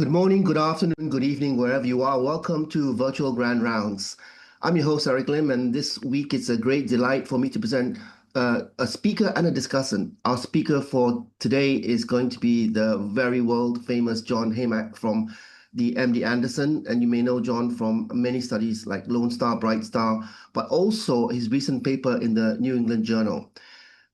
Good morning, good afternoon, good evening, wherever you are. Welcome to Virtual Grand Rounds. I'm your host, Eric Lim, and this week it's a great delight for me to present a speaker and a discussant. Our speaker for today is going to be the very world-famous John Heymach from the MD Anderson, and you may know John from many studies like Lone Star, Bright Star, but also his recent paper in the New England Journal.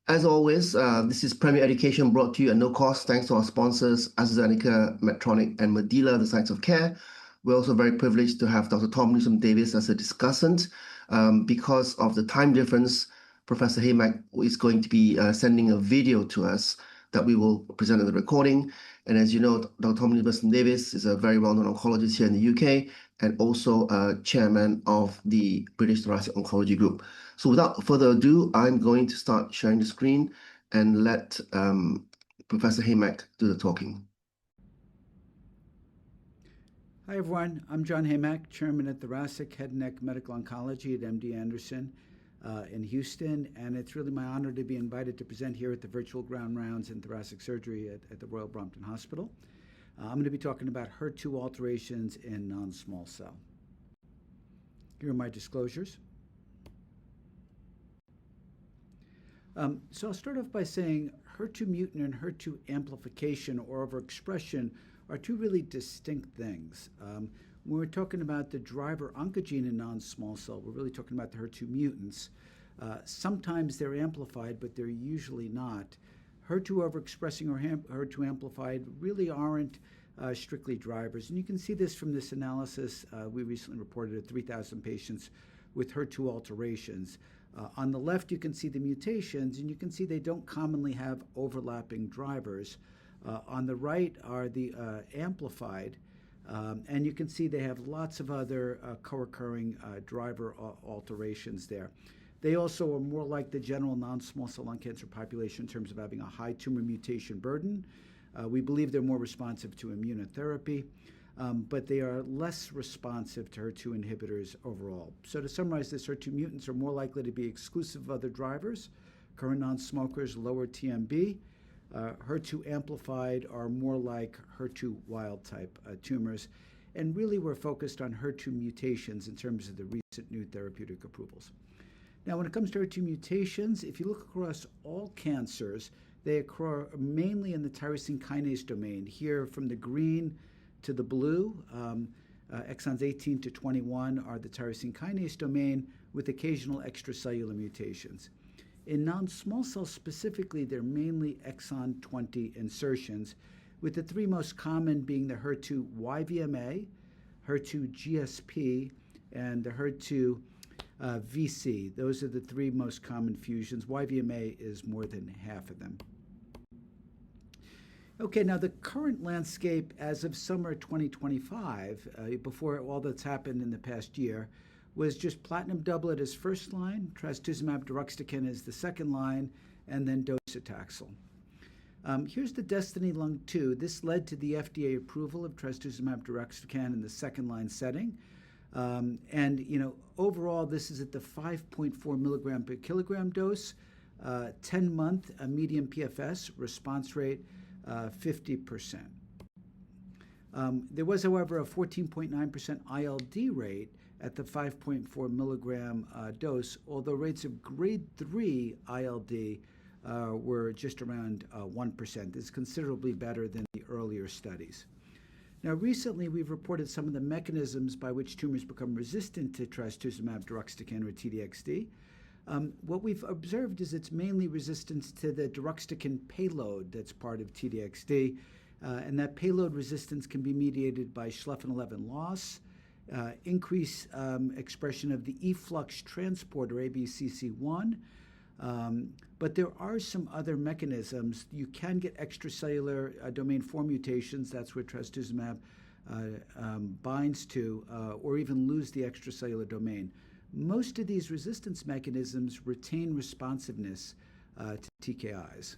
As always, this is Premier Education brought to you at no cost, thanks to our sponsors, AstraZeneca, Medtronic, and Medela, the sites of care. We're also very privileged to have Dr. Tom Newsom-Davis as a discussant. Because of the time difference, Professor Heymach is going to be sending a video to us that we will present in the recording. And as you know, Dr. Tom Newsom-Davis is a very well-known oncologist here in the UK and also chairman of the British Thoracic Oncology Group. So without further ado, I'm going to start sharing the screen and let Professor Heymach do the talking. Hi everyone, I'm John Heymach, Chairman at Thoracic Head and Neck Medical Oncology at MD Anderson in Houston, and it's really my honor to be invited to present here at the Virtual Ground Rounds in Thoracic Surgery at the Royal Brompton Hospital. I'm going to be talking about HER2 alterations in non-small cell. Here are my disclosures. So I'll start off by saying HER2 mutant and HER2 amplification or overexpression are two really distinct things. When we're talking about the driver oncogene in non-small cell, we're really talking about the HER2 mutants. Sometimes they're amplified, but they're usually not. HER2 overexpressing or HER2 amplified really aren't strictly drivers. And you can see this from this analysis we recently reported at 3,000 patients with HER2 alterations. On the left, you can see the mutations, and you can see they don't commonly have overlapping drivers. On the right are the amplified, and you can see they have lots of other co-occurring driver alterations there. They also are more like the general non-small cell lung cancer population in terms of having a high tumor mutation burden. We believe they're more responsive to immunotherapy, but they are less responsive to HER2 inhibitors overall. So to summarize this, HER2 mutants are more likely to be exclusive of other drivers, current non-smokers, lower TMB. HER2 amplified are more like HER2 wild type tumors. And really we're focused on HER2 mutations in terms of the recent new therapeutic approvals. Now when it comes to HER2 mutations, if you look across all cancers, they occur mainly in the tyrosine kinase domain. Here from the green to the blue, exons 18 to 21 are the tyrosine kinase domain with occasional extracellular mutations. In non-small cells specifically, they're mainly exon 20 insertions, with the three most common being the HER2 YVMA, HER2 GSP, and the HER2 VC. Those are the three most common fusions. YVMA is more than half of them. Okay, now the current landscape as of summer 2025, before all that's happened in the past year, was just platinum doublet as first line, trastuzumab deruxtecan as the second line, and then docetaxel. Here's the DESTINY-Lung2. This led to the FDA approval of trastuzumab deruxtecan in the second line setting. And overall, this is at the 5.4 milligram per kilogram dose, 10-month median PFS, response rate 50%. There was, however, a 14.9% ILD rate at the 5.4 milligram dose, although rates of grade 3 ILD were just around 1%. This is considerably better than the earlier studies. Now, recently, we've reported some of the mechanisms by which tumors become resistant to trastuzumab deruxtecan or TDXD. What we've observed is it's mainly resistance to the deruxtecan payload that's part of TDXD, and that payload resistance can be mediated by Schleffen-11 loss, increased expression of the efflux transporter ABCC1, but there are some other mechanisms. You can get extracellular domain 4 mutations, that's where trastuzumab binds to, or even lose the extracellular domain. Most of these resistance mechanisms retain responsiveness to TKIs.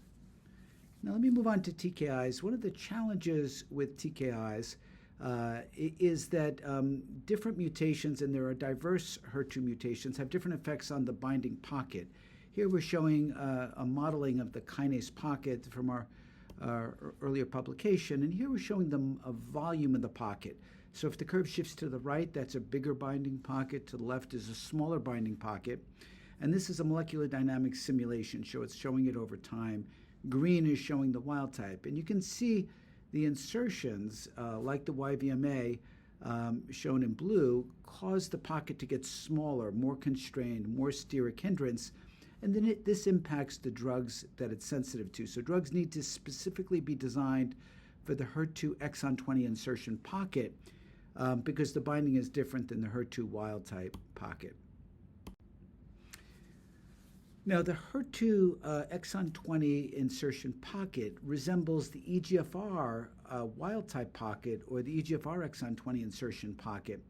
Now let me move on to TKIs. One of the challenges with TKIs is that different mutations, and there are diverse HER2 mutations, have different effects on the binding pocket. Here we're showing a modeling of the kinase pocket from our earlier publication. And here we're showing them a volume of the pocket. So if the curve shifts to the right, that's a bigger binding pocket. To the left is a smaller binding pocket. And this is a molecular dynamics simulation, so it's showing it over time. Green is showing the wild type. And you can see the insertions, like the YVMA, shown in blue, cause the pocket to get smaller, more constrained, more steric hindrance. And then this impacts the drugs that it's sensitive to. So drugs need to specifically be designed for the HER2 exon 20 insertion pocket because the binding is different than the HER2 wild type pocket. Now, the HER2 exon 20 insertion pocket resembles the EGFR wild type pocket or the EGFR exon 20 insertion pocket.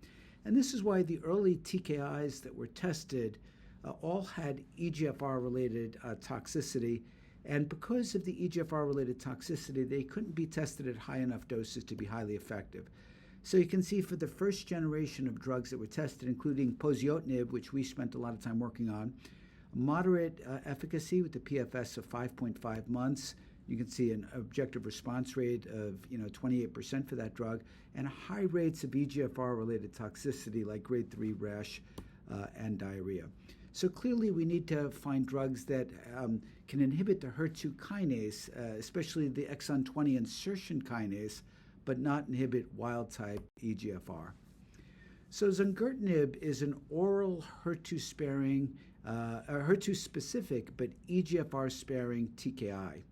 And this is why the early TKIs that were tested all had EGFR-related toxicity. And because of the EGFR-related toxicity, they couldn't be tested at high enough doses to be highly effective. So you can see for the first generation of drugs that were tested, including Poziotinib, which we spent a lot of time working on, moderate efficacy with the PFS of 5.5 months. You can see an objective response rate of 28% for that drug, and high rates of EGFR-related toxicity like grade 3 rash and diarrhea. So clearly we need to find drugs that can inhibit the HER2 kinase, especially the exon 20 insertion kinase, but not inhibit wild-type EGFR. So Zongertinib is an oral HER2-sparing, HER2-specific, but EGFR-sparing TKI.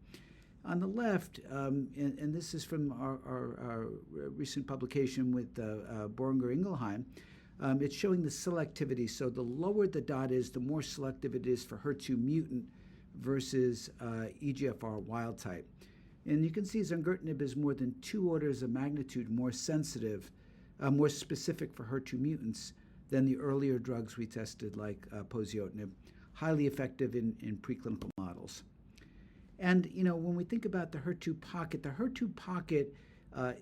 On the left, and this is from our recent publication with Boehringer Ingelheim, it's showing the selectivity. So the lower the dot is, the more selective it is for HER2 mutant versus EGFR wild type. And you can see Zongertinib is more than 2 orders of magnitude more sensitive, more specific for HER2 mutants than the earlier drugs we tested like Poziotinib, highly effective in preclinical models. And, when we think about the HER2 pocket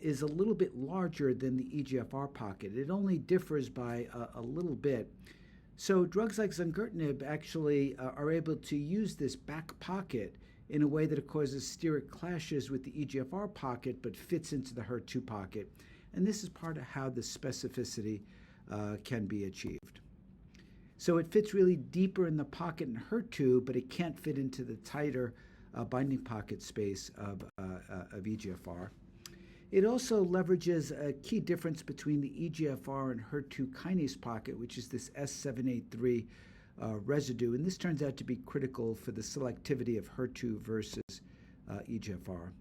is a little bit larger than the EGFR pocket. It only differs by a little bit. So drugs like Zongertinib actually are able to use this back pocket in a way that it causes steric clashes with the EGFR pocket but fits into the HER2 pocket. And this is part of how the specificity can be achieved. So it fits really deeper in the pocket in HER2, but it can't fit into the tighter binding pocket space of EGFR. It also leverages a key difference between the EGFR and HER2 kinase pocket, which is this S783 residue, and this turns out to be critical for the selectivity of HER2 versus EGFR.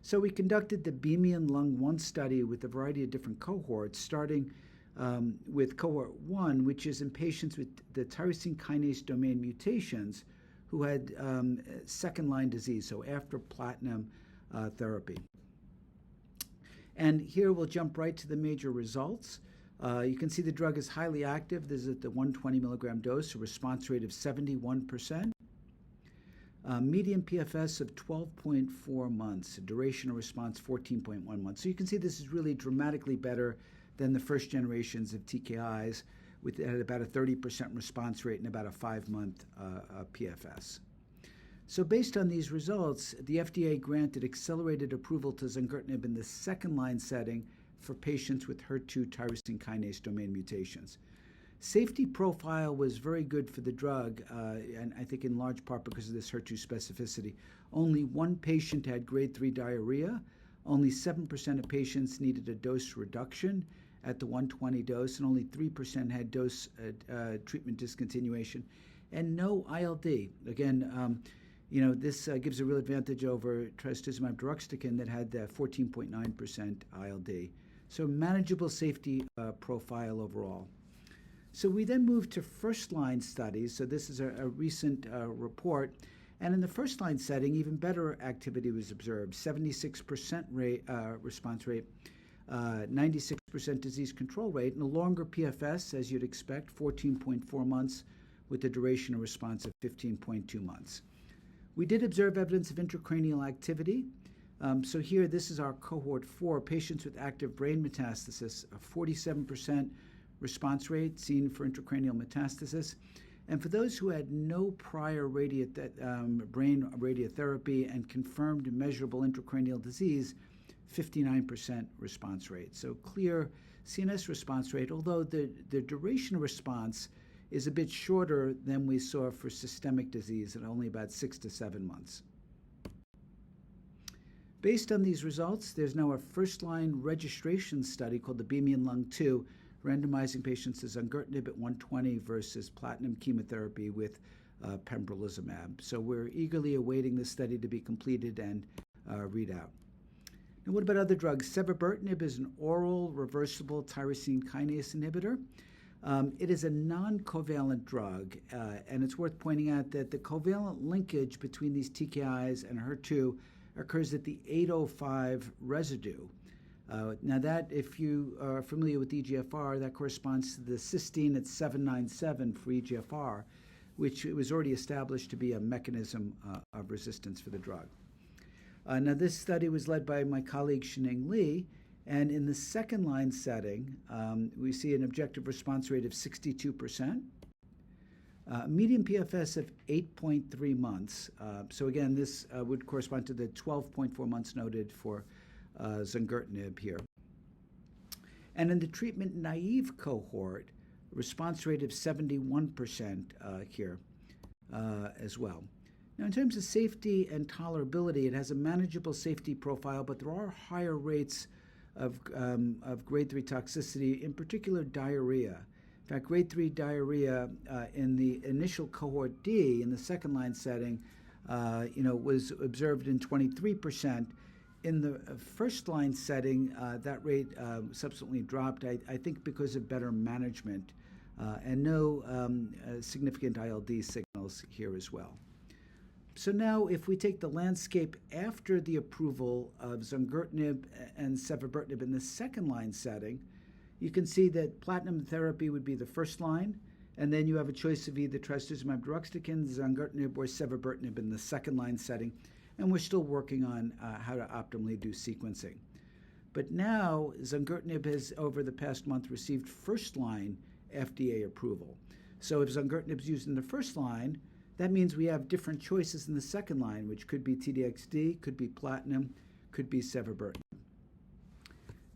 So we conducted the BEAMIAN Lung 1 study with a variety of different cohorts, starting with cohort 1, which is in patients with the tyrosine kinase domain mutations who had second-line disease, so after platinum therapy. And here we'll jump right to the major results. You can see the drug is highly active. This is at the 120 milligram dose, a response rate of 71%. Median PFS of 12.4 months, duration of response 14.1 months. So you can see this is really dramatically better than the first generations of TKIs, with about a 30% response rate and about a 5-month PFS. So based on these results, the FDA granted accelerated approval to Zongertinib in the second-line setting for patients with HER2 tyrosine kinase domain mutations. Safety profile was very good for the drug, and I think in large part because of this HER2 specificity. Only 1 patient had grade 3 diarrhea. Only 7% of patients needed a dose reduction at the 120 dose, and only 3% had dose treatment discontinuation, and no ILD. Again, this gives a real advantage over trastuzumab deruxtecan that had 14.9% ILD. So manageable safety profile overall. So we then moved to first-line studies. So this is a recent report. And in the first-line setting, even better activity was observed, 76% response rate, 96% disease control rate, and a longer PFS, as you'd expect, 14.4 months, with a duration of response of 15.2 months. We did observe evidence of intracranial activity. So here, this is our cohort 4, patients with active brain metastasis, a 47% response rate seen for intracranial metastasis. And for those who had no prior brain radiotherapy and confirmed measurable intracranial disease, 59% response rate. So clear CNS response rate, although the duration of response is a bit shorter than we saw for systemic disease at only about 6 to 7 months. Based on these results, there's now a first-line registration study called the BEAMIAN-Lung-2, randomizing patients to Zongertinib at 120 versus platinum chemotherapy with Pembrolizumab. So we're eagerly awaiting this study to be completed and read out. Now, what about other drugs? Cevabertinib is an oral reversible tyrosine kinase inhibitor. It is a non-covalent drug, and it's worth pointing out that the covalent linkage between these TKIs and HER2 occurs at the 805 residue. Now that, if you are familiar with EGFR, that corresponds to the cysteine at 797 for EGFR, which was already established to be a mechanism of resistance for the drug. Now this study was led by my colleague Shineng Li, and in the second-line setting, we see an objective response rate of 62%, median PFS of 8.3 months. So again, this would correspond to the 12.4 months noted for Zongertinib here. And in the treatment-naive cohort, response rate of 71% here as well. Now, in terms of safety and tolerability, it has a manageable safety profile, but there are higher rates of grade 3 toxicity, in particular diarrhea. In fact, grade 3 diarrhea in the initial cohort D, in the second-line setting, was observed in 23%. In the first-line setting, that rate subsequently dropped, I think because of better management, and no significant ILD signals here as well. So now, if we take the landscape after the approval of Zongertinib and Cevabertinib in the second-line setting, you can see that platinum therapy would be the first line, and then you have a choice of either trastuzumab deruxtecan, Zongertinib, or Cevabertinib in the second-line setting, and we're still working on how to optimally do sequencing. But now, Zongertinib has, over the past month, received first-line FDA approval. So if Zongertinib is used in the first line, that means we have different choices in the second line, which could be TDXD, could be platinum, could be Cevabertinib.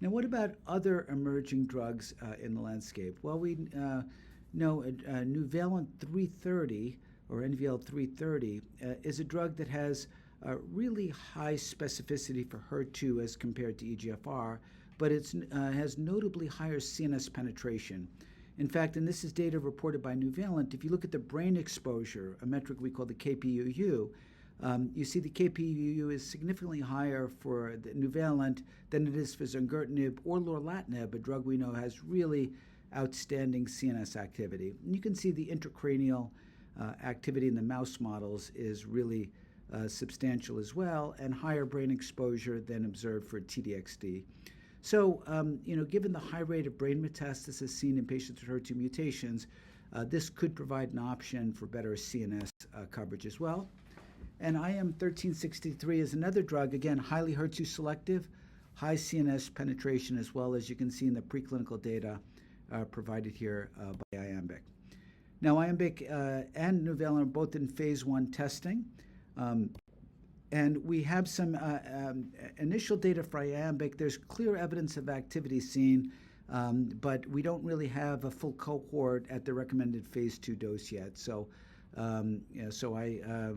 Now, what about other emerging drugs in the landscape? Well, we know Nuvalent 330, or NVL-330, is a drug that has really high specificity for HER2 as compared to EGFR, but it has notably higher CNS penetration. In fact, and this is data reported by Nuvalent, if you look at the brain exposure, a metric we call the KPUU, you see the KPUU is significantly higher for the Nuvalent than it is for Zongertinib or Lorlatinib, a drug we know has really outstanding CNS activity. And you can see the intracranial activity in the mouse models is really substantial as well, and higher brain exposure than observed for TDXD. So, given the high rate of brain metastasis seen in patients with HER2 mutations, this could provide an option for better CNS coverage as well. And IM-1363 is another drug, again, highly HER2 selective, high CNS penetration, as well as you can see in the preclinical data provided here by Iambic. Now, Iambic and Nuvalent are both in phase 1 testing. And we have some initial data for Iambic. There's clear evidence of activity seen, but we don't really have a full cohort at the recommended phase 2 dose yet. So, I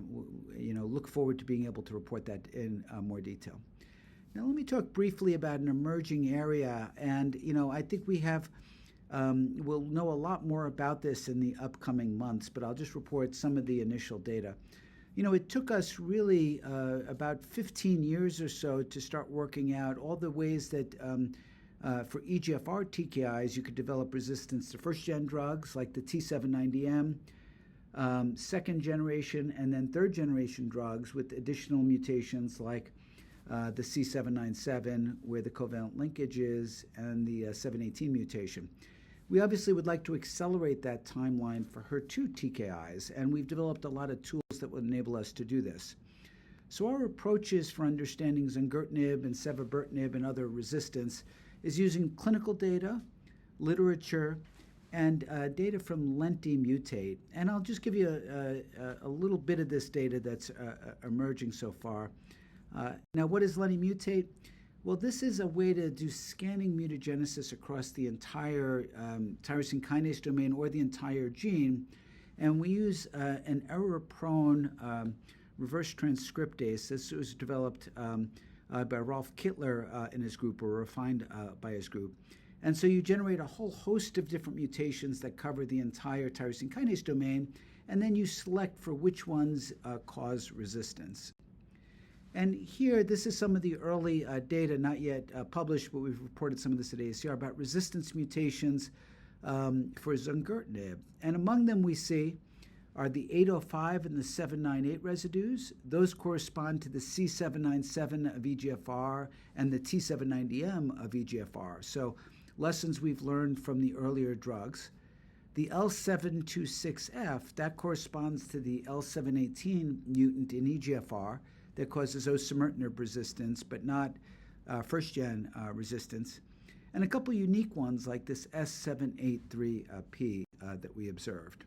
look forward to being able to report that in more detail. Now, let me talk briefly about an emerging area, and I think we'll know a lot more about this in the upcoming months, but I'll just report some of the initial data. It took us really about 15 years or so to start working out all the ways that for EGFR TKIs you could develop resistance to first-gen drugs like the T790M, second generation, and then third generation drugs with additional mutations like the C797, where the covalent linkage is, and the 718 mutation. We obviously would like to accelerate that timeline for HER2 TKIs, and we've developed a lot of tools that would enable us to do this. So our approaches for understanding Zongertinib and Cevabertinib and other resistance is using clinical data, literature, and data from Lenti Mutate. And I'll just give you a little bit of this data that's emerging so far. Now, what is Lenti Mutate? Well, this is a way to do scanning mutagenesis across the entire tyrosine kinase domain or the entire gene. And we use an error-prone reverse transcriptase. This was developed by Rolf Kittler in his group, or refined by his group. And so you generate a whole host of different mutations that cover the entire tyrosine kinase domain, and then you select for which ones cause resistance. And here, this is some of the early data, not yet published, but we've reported some of this at AACR, about resistance mutations for Zongertinib. And among them we see are the 805 and the 798 residues. Those correspond to the C797 of EGFR and the T790M of EGFR. So lessons we've learned from the earlier drugs. The L726F, that corresponds to the L718 mutant in EGFR that causes osimertinib resistance, but not first-gen resistance. And a couple unique ones like this S783P that we observed.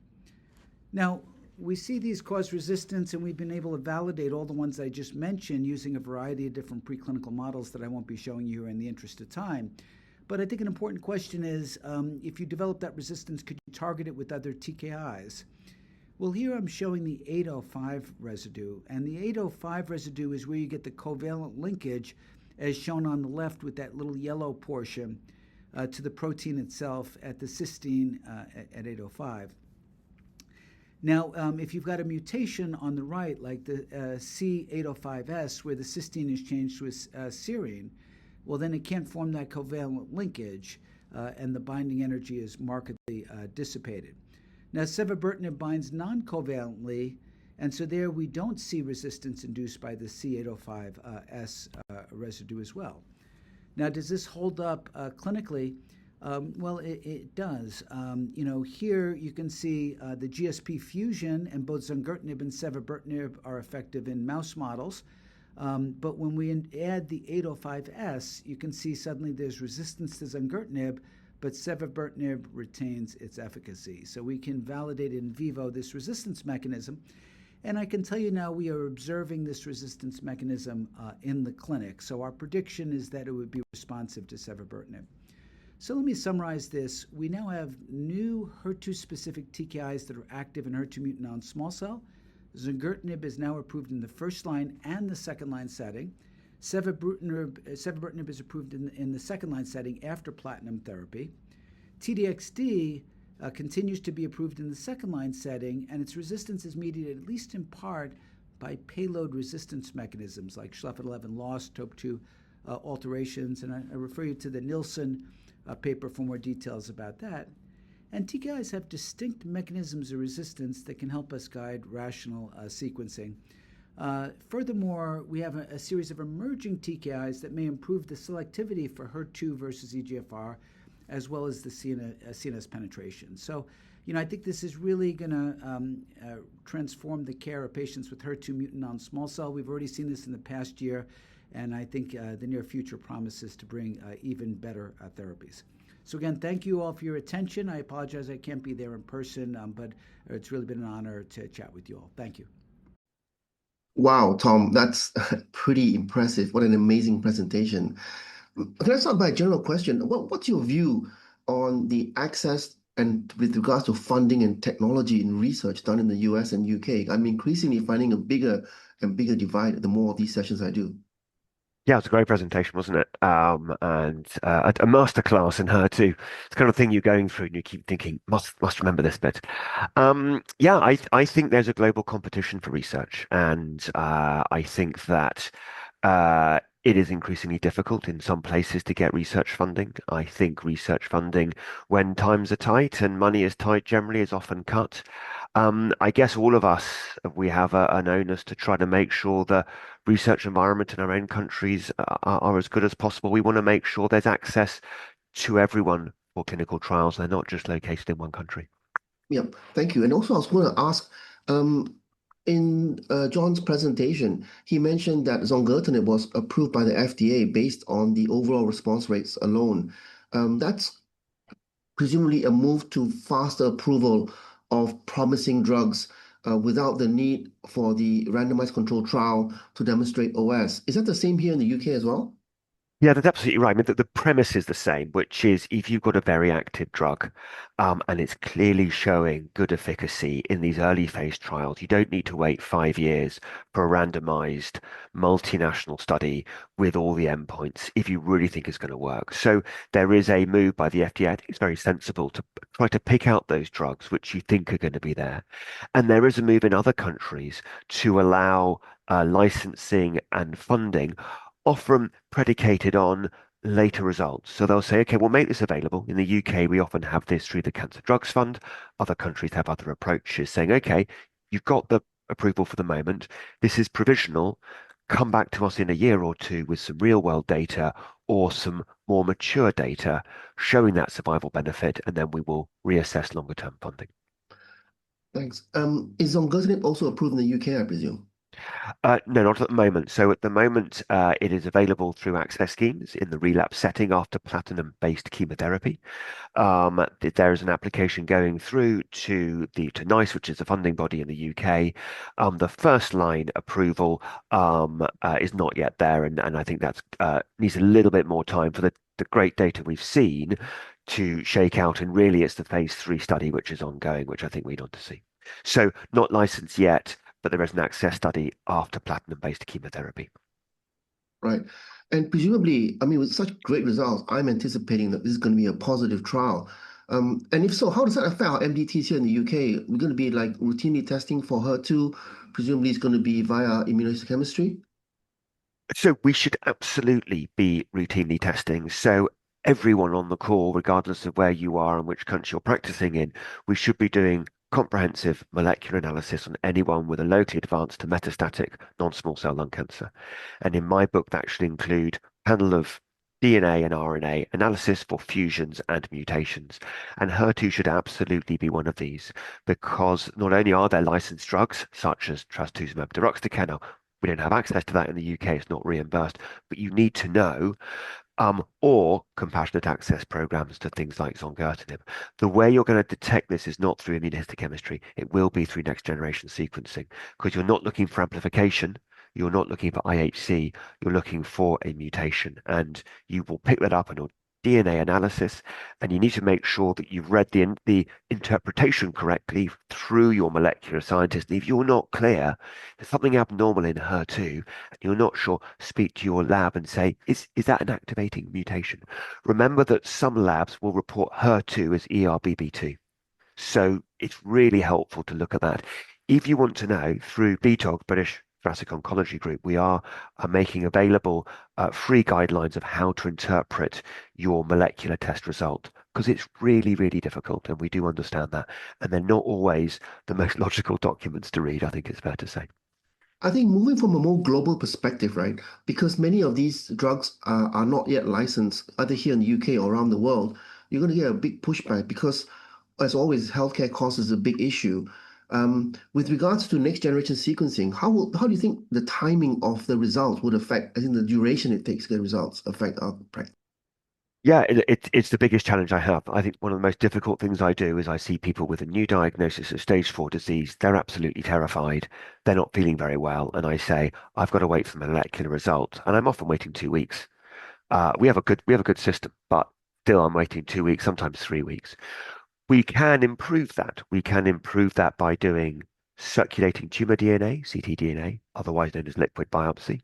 Now, we see these cause resistance, and we've been able to validate all the ones I just mentioned using a variety of different preclinical models that I won't be showing you in the interest of time. But I think an important question is, if you develop that resistance, could you target it with other TKIs? Well, here I'm showing the 805 residue, and the 805 residue is where you get the covalent linkage, as shown on the left with that little yellow portion, to the protein itself at the cysteine at 805. Now, if you've got a mutation on the right, like the C805S, where the cysteine is changed to a serine, well, then it can't form that covalent linkage, and the binding energy is markedly dissipated. Now, Cevabertinib binds non-covalently, and so there we don't see resistance induced by the C805S residue as well. Now, does this hold up clinically? Well, it does. Here you can see the GSP fusion, and both Zongertinib and Cevabertinib are effective in mouse models. But when we add the 805S, you can see suddenly there's resistance to Zongertinib, but Cevabertinib retains its efficacy. So we can validate in vivo this resistance mechanism. And I can tell you now we are observing this resistance mechanism in the clinic. So our prediction is that it would be responsive to Cevabertinib. So let me summarize this. We now have new HER2-specific TKIs that are active in HER2 mutant non-small cell. Zongertinib is now approved in the first-line and the second-line setting. Cevabertinib is approved in the second-line setting after platinum therapy. T-DXd continues to be approved in the second-line setting, and its resistance is mediated, at least in part, by payload resistance mechanisms like Schleffen-11 loss, TOP2 alterations, and I refer you to the Nielsen paper for more details about that. And TKIs have distinct mechanisms of resistance that can help us guide rational sequencing. Furthermore, we have a series of emerging TKIs that may improve the selectivity for HER2 versus EGFR, as well as the CNS penetration. So, I think this is really going to transform the care of patients with HER2 mutant non-small cell. We've already seen this in the past year, and I think the near future promises to bring even better therapies. So again, thank you all for your attention. I apologize I can't be there in person, but it's really been an honor to chat with you all. Thank you. Wow, Tom, that's pretty impressive. What an amazing presentation. Can I start by a general question? What's your view on the access and with regards to funding and technology in research done in the US and UK? I'm increasingly finding a bigger and bigger divide the more of these sessions I do. Yeah, it was a great presentation, wasn't it? And a masterclass in HER2. It's the kind of thing you're going through and you keep thinking, must remember this bit. Yeah, I think there's a global competition for research, and I think that it is increasingly difficult in some places to get research funding. I think research funding, when times are tight and money is tight, generally is often cut. I guess all of us, we have an onus to try to make sure the research environment in our own countries are as good as possible. We want to make sure there's access to everyone for clinical trials. They're not just located in one country. Yeah, thank you. And also I was going to ask, in John's presentation, he mentioned that Zongertinib was approved by the FDA based on the overall response rates alone. That's presumably a move to faster approval of promising drugs without the need for the randomized control trial to demonstrate OS. Is that the same here in the UK as well? Yeah, that's absolutely right. I mean, the premise is the same, which is if you've got a very active drug, and it's clearly showing good efficacy in these early phase trials, you don't need to wait 5 years for a randomized multinational study with all the endpoints if you really think it's going to work. So there is a move by the FDA. I think it's very sensible to try to pick out those drugs which you think are going to be there. And there is a move in other countries to allow licensing and funding often predicated on later results. So they'll say, okay, we'll make this available. In the UK, we often have this through the Cancer Drugs Fund. Other countries have other approaches saying, okay, you've got the approval for the moment. This is provisional. Come back to us in a year or two with some real world data or some more mature data showing that survival benefit, and then we will reassess longer term funding. Thanks. Is zongertinib also approved in the UK, I presume? No, not at the moment. So at the moment, it is available through access schemes in the relapse setting after platinum-based chemotherapy. There is an application going through to NICE, which is the funding body in the UK. The first line approval is not yet there, and I think that's needs a little bit more time for the great data we've seen to shake out. And really, it's the phase 3 study which is ongoing, which I think we want to see. So not licensed yet, but there is an access study after platinum-based chemotherapy. Right. And presumably, I mean, with such great results, I'm anticipating that this is going to be a positive trial. And if so, how does that affect our MDTs here in the UK? We're going to be like routinely testing for HER2. Presumably, it's going to be via immunohistochemistry. So we should absolutely be routinely testing. So everyone on the call, regardless of where you are and which country you're practicing in, we should be doing comprehensive molecular analysis on anyone with a locally advanced to metastatic non-small cell lung cancer. And in my book, that should include panel of DNA and RNA analysis for fusions and mutations. And HER2 should absolutely be one of these because not only are there licensed drugs such as trastuzumab deruxtecan, now we don't have access to that in the UK, it's not reimbursed, but you need to know or compassionate access programs to things like zongertinib. The way you're going to detect this is not through immunohistochemistry. It will be through next generation sequencing because you're not looking for amplification. You're not looking for IHC. You're looking for a mutation, and you will pick that up in your DNA analysis, and you need to make sure that you've read the interpretation correctly through your molecular scientist. And if you're not clear, there's something abnormal in HER2, and you're not sure, speak to your lab and say, is that an activating mutation? Remember that some labs will report HER2 as ERBB2. So it's really helpful to look at that. If you want to know, through BTOG, British Thoracic Oncology Group, we are making available free guidelines of how to interpret your molecular test result because it's really, really difficult, and we do understand that. And they're not always the most logical documents to read, I think it's fair to say. I think moving from a more global perspective, right? Because many of these drugs are not yet licensed, either here in the UK or around the world, you're going to get a big pushback because, as always, healthcare cost is a big issue. With regards to next generation sequencing, how do you think the timing of the results would affect, I think the duration it takes to get results affect our practice? Yeah, it's the biggest challenge I have. I think one of the most difficult things I do is I see people with a new diagnosis of stage 4 disease. They're absolutely terrified. They're not feeling very well. And I say, I've got to wait for the molecular result. And I'm often waiting 2 weeks. We have a good system, but still I'm waiting 2 weeks, sometimes 3 weeks. We can improve that. We can improve that by doing circulating tumor DNA, ctDNA, otherwise known as liquid biopsy.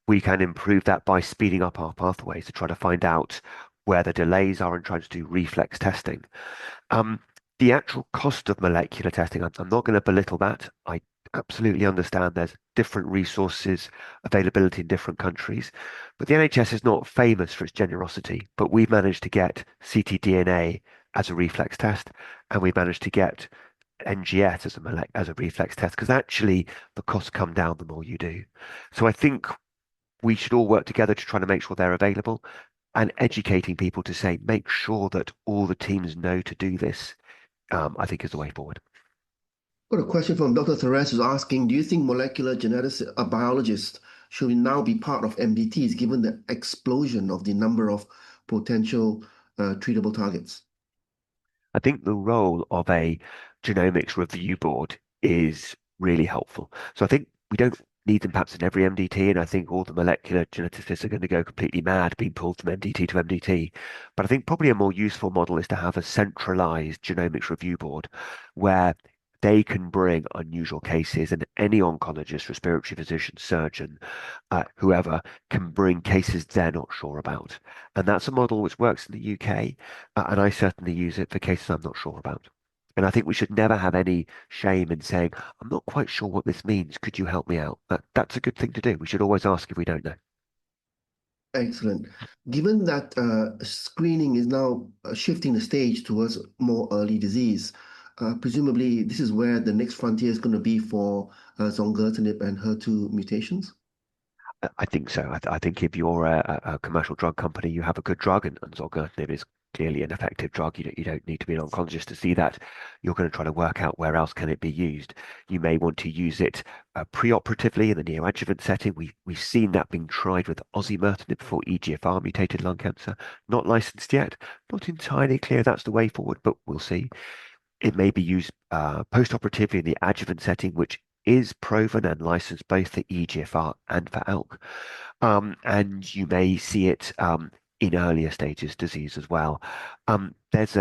We can improve that by speeding up our pathways to try to find out where the delays are and trying to do reflex testing. Um, the actual cost of molecular testing, I'm not going to belittle that. I absolutely understand there's different resources availability in different countries, but the NHS is not famous for its generosity. But we've managed to get ctDNA as a reflex test, and we've managed to get NGS as a reflex test because actually the costs come down the more you do. So I think we should all work together to try to make sure they're available and educating people to say, make sure that all the teams know to do this, I think is the way forward. Got a question from Dr. Therese who's asking, do you think molecular geneticists, biologists should now be part of MDTs given the explosion of the number of potential treatable targets? I think the role of a genomics review board is really helpful. So I think we don't need them perhaps in every MDT, and I think all the molecular geneticists are going to go completely mad being pulled from MDT to MDT. But I think probably a more useful model is to have a centralized genomics review board where they can bring unusual cases, and any oncologist, respiratory physician, surgeon, whoever can bring cases they're not sure about. And that's a model which works in the UK, and I certainly use it for cases I'm not sure about. And I think we should never have any shame in saying, I'm not quite sure what this means. Could you help me out? That's a good thing to do. We should always ask if we don't know. Excellent. Given that screening is now shifting the stage towards more early disease, presumably this is where the next frontier is going to be for zongertinib and HER2 mutations. I think so. I think if you're a commercial drug company, you have a good drug, and Zolgernib is clearly an effective drug. You don't need to be an oncologist to see that. You're going to try to work out where else can it be used. You may want to use it preoperatively in the neoadjuvant setting. We've seen that being tried with osimertinib for EGFR mutated lung cancer. Not licensed yet. Not entirely clear that's the way forward, but we'll see. It may be used postoperatively in the adjuvant setting, which is proven and licensed both for EGFR and for ALK. And you may see it in earlier stages disease as well. There's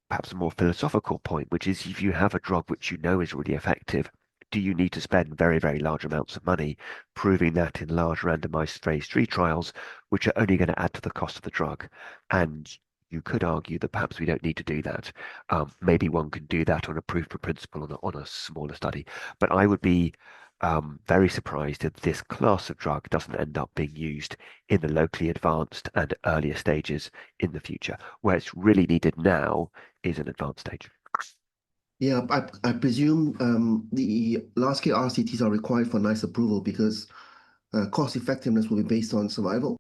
perhaps a more philosophical point, which is if you have a drug which you know is really effective, do you need to spend very, very large amounts of money proving that in large randomized phase 3 trials, which are only going to add to the cost of the drug? And you could argue that perhaps we don't need to do that. Maybe one can do that on a proof of principle on a smaller study. But I would be very surprised if this class of drug doesn't end up being used in the locally advanced and earlier stages in the future. Where it's really needed now is an advanced stage. Yeah, I presume the large-scale RCTs are required for NICE approval because cost effectiveness will be based on survival.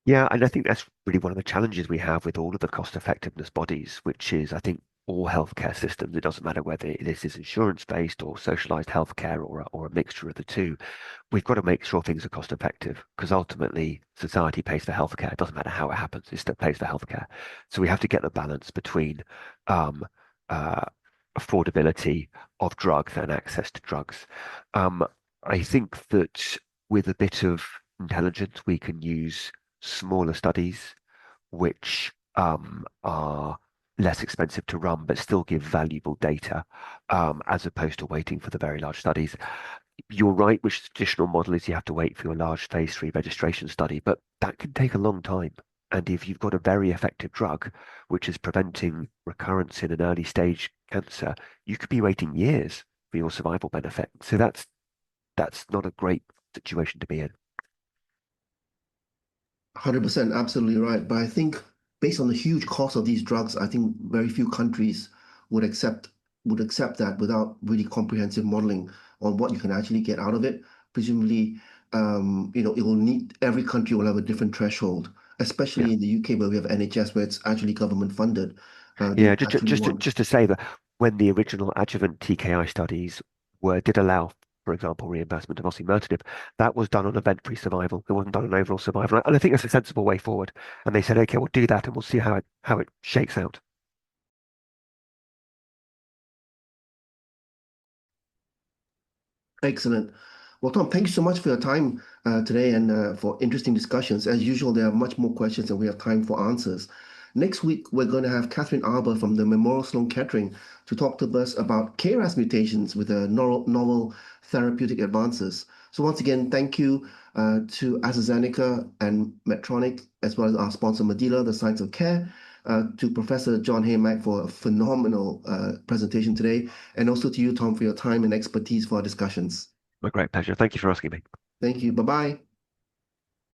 Yeah, and I think that's really one of the challenges we have with all of the cost effectiveness bodies, which is, I think, all healthcare systems. It doesn't matter whether this is insurance based or socialized healthcare or a mixture of the two. We've got to make sure things are cost effective because ultimately society pays for healthcare. It doesn't matter how it happens, it still pays for healthcare. So we have to get the balance between um, uh, affordability of drugs and access to drugs. Um, I think that with a bit of intelligence, we can use smaller studies which are less expensive to run but still give valuable data as opposed to waiting for the very large studies. You're right, which the traditional model is you have to wait for your large phase 3 registration study, but that can take a long time. And if you've got a very effective drug which is preventing recurrence in an early stage cancer, you could be waiting years for your survival benefit. So that's not a great situation to be in. 100%, absolutely right. But I think based on the huge cost of these drugs, I think very few countries would accept that without really comprehensive modeling on what you can actually get out of it. Presumably, it will need every country will have a different threshold, Yeah. especially in the UK where we have NHS where it's actually government funded. They Yeah, actually want. just to say that when the original adjuvant TKI studies did allow, for example, reimbursement of osimertinib, that was done on event-free survival. It wasn't done on overall survival, and I think that's a sensible way forward. And they said, okay, we'll do that, and we'll see how it shakes out. Excellent. Well, Tom, thank you so much for your time today and for interesting discussions. As usual, there are much more questions and we have time for answers. Next week, we're going to have Catherine Arbour from the Memorial Sloan Kettering to talk to us about KRAS mutations with novel therapeutic advances. So once again, thank you to AstraZeneca and Medtronic, as well as our sponsor, Medela, the Science of Care, to Professor John Heymach for a phenomenal presentation today, and also to you, Tom, for your time and expertise for our discussions. My great pleasure. Thank you for asking me. Thank you. Bye-bye.